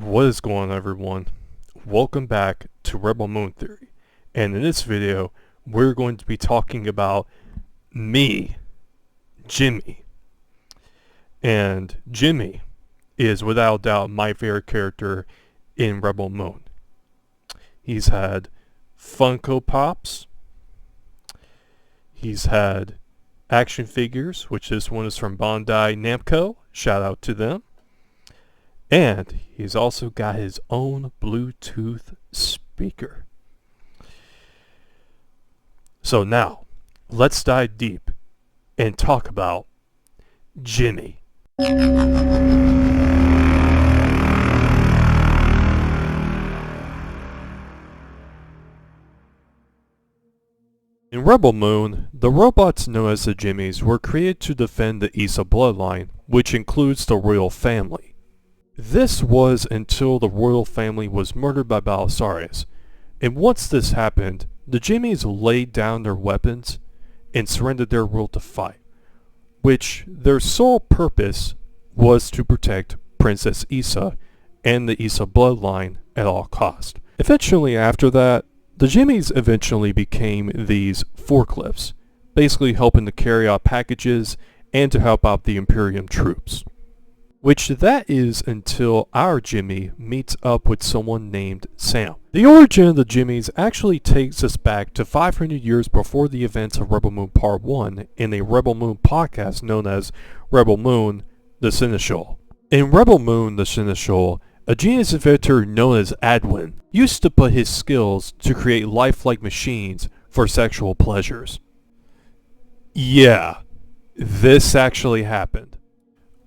What is going on, everyone? Welcome back to Rebel Moon Theory, and in this video we're going to be talking about me, Jimmy. And Jimmy is without doubt my favorite character in Rebel Moon. He's had Funko Pops, he's had action figures, which this one is from Bandai Namco, shout out to them. And he's also got his own Bluetooth speaker. So now, let's dive deep and talk about Jimmy. In Rebel Moon, the robots known as the Jimmys were created to defend the Issa bloodline, which includes the royal family. This was until the royal family was murdered by Belisarius, and once this happened, the Jimmys laid down their weapons and surrendered their will to fight, which their sole purpose was to protect Princess Issa and the Issa bloodline at all cost. Eventually after that, the Jimmys eventually became these forklifts, basically helping to carry out packages and to help out the Imperium troops. Which that is until our Jimmy meets up with someone named Sam. The origin of the Jimmys actually takes us back to 500 years before the events of Rebel Moon Part 1 in a Rebel Moon podcast known as Rebel Moon the Seneschal. In Rebel Moon the Seneschal, a genius inventor known as Adwin used to put his skills to create lifelike machines for sexual pleasures. Yeah, this actually happened.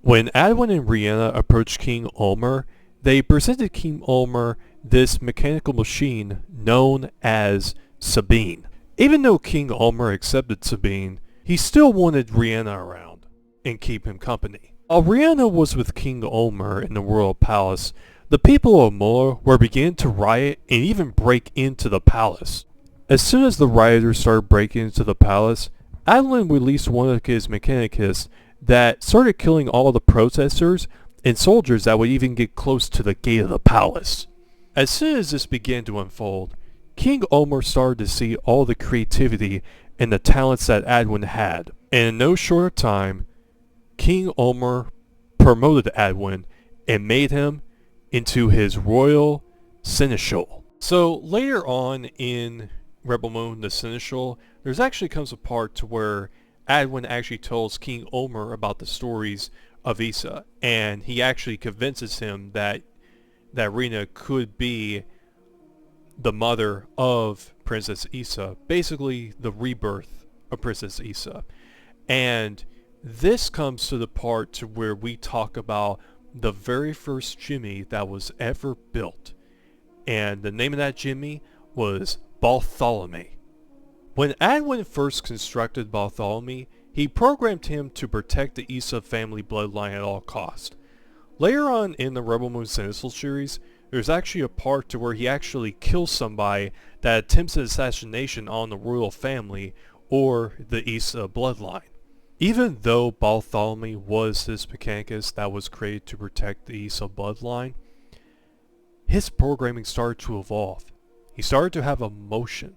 When Adwin and Rhianna approached King Ulmer, they presented King Ulmer this mechanical machine known as Sabine. Even though King Ulmer accepted Sabine, he still wanted Rhianna around and keep him company. While Rhianna was with King Ulmer in the royal palace, the people of Mola were beginning to riot and even break into the palace. As soon as the rioters started breaking into the palace, Adwin released one of his Mechanicus that started killing all the protesters and soldiers that would even get close to the gate of the palace. As soon as this began to unfold, King Ulmer started to see all the creativity and the talents that Adwin had, and in no short time, King Ulmer promoted Adwin and made him into his royal seneschal. So later on in Rebel Moon the Seneschal, there's actually comes a part to where Adwin actually tells King Ulmer about the stories of Issa, and he actually convinces him that Rhianna could be the mother of Princess Issa, basically the rebirth of Princess Issa. And this comes to the part to where we talk about the very first Jimmy that was ever built, and the name of that Jimmy was Bartholomew. When Adwin first constructed Bartholomew, he programmed him to protect the Issa family bloodline at all costs. Later on in the Rebel Moon Seneschal series, there's actually a part to where he actually kills somebody that attempts an assassination on the royal family or the Issa bloodline. Even though Bartholomew was this Mechanicus that was created to protect the Issa bloodline, his programming started to evolve. He started to have emotion.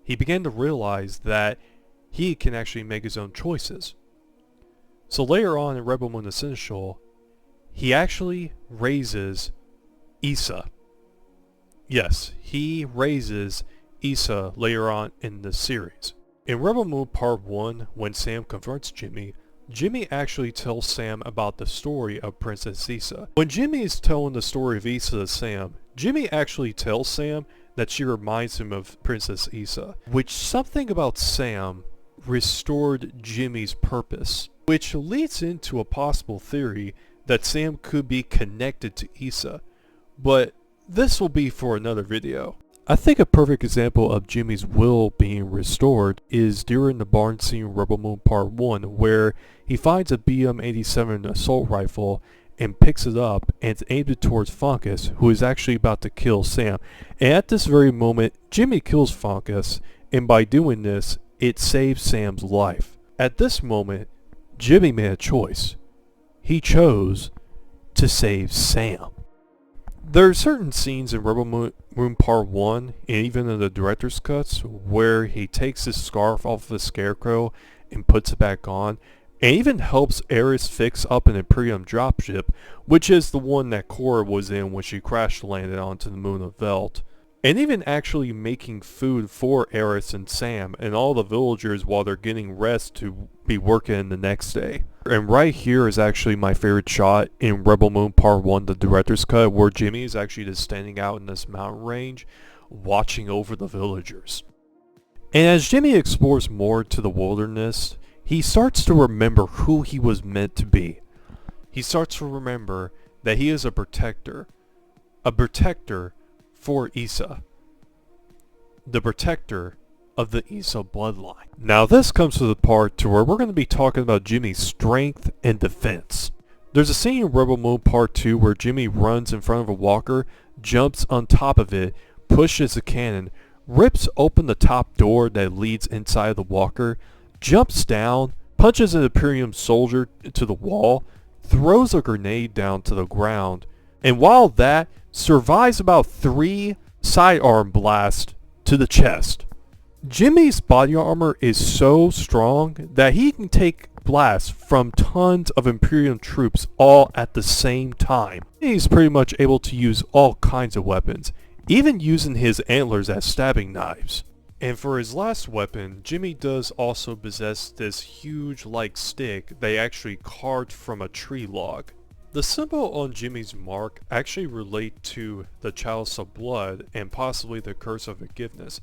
He began to realize that he can actually make his own choices. So later on in Rebel Moon the Seneschal, he actually raises Issa. Yes, he raises Issa later on in the series. In Rebel Moon Part 1, when Sam confronts Jimmy, Jimmy actually tells Sam about the story of Princess Issa. When Jimmy is telling the story of Issa to Sam, Jimmy actually tells Sam that she reminds him of Princess Issa, which something about Sam restored Jimmy's purpose, which leads into a possible theory that Sam could be connected to Issa, but this will be for another video. I think a perfect example of Jimmy's will being restored is during the barn scene in Rebel Moon Part 1, where he finds a BM-87 assault rifle and picks it up and it's aimed towards Fonkus, who is actually about to kill Sam. And at this very moment, Jimmy kills Fonkus, and by doing this, it saves Sam's life. At this moment, Jimmy made a choice. He chose to save Sam. There are certain scenes in Rebel Moon Part 1, and even in the director's cuts, where he takes his scarf off of the Scarecrow and puts it back on, and even helps Ares fix up an Imperium dropship, which is the one that Korra was in when she crash landed onto the moon of Velt. And even actually making food for Ares and Sam and all the villagers while they're getting rest to be working the next day. And right here is actually my favorite shot in Rebel Moon Part 1, the director's cut, where Jimmy is actually just standing out in this mountain range watching over the villagers. And as Jimmy explores more to the wilderness, he starts to remember who he was meant to be. He starts to remember that he is a protector for Issa, the protector of the Issa bloodline. Now this comes to the part to where we're going to be talking about Jimmy's strength and defense. There's a scene in Rebel Moon Part 2 where Jimmy runs in front of a walker, jumps on top of it, pushes a cannon, rips open the top door that leads inside of the walker, jumps down, punches an Imperium soldier to the wall, throws a grenade down to the ground, and while that, survives about 3 sidearm blasts to the chest. Jimmy's body armor is so strong that he can take blasts from tons of Imperium troops all at the same time. He's pretty much able to use all kinds of weapons, even using his antlers as stabbing knives. And for his last weapon, Jimmy does also possess this huge stick they actually carved from a tree log. The symbol on Jimmy's mark actually relate to the Chalice of Blood and possibly the Curse of Forgiveness.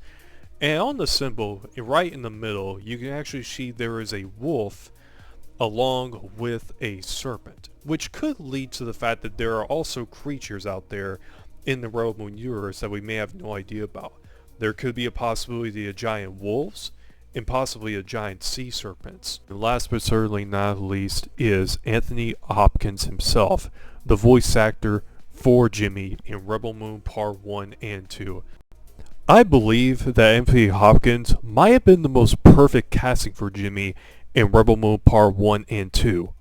And on the symbol, right in the middle, you can actually see there is a wolf along with a serpent, which could lead to the fact that there are also creatures out there in the Rebel Moon universe that we may have no idea about. There could be a possibility of giant wolves, and possibly a giant sea serpents. And last but certainly not least is Anthony Hopkins himself, the voice actor for Jimmy in Rebel Moon Part 1 and 2. I believe that Anthony Hopkins might have been the most perfect casting for Jimmy in Rebel Moon Part 1 and 2.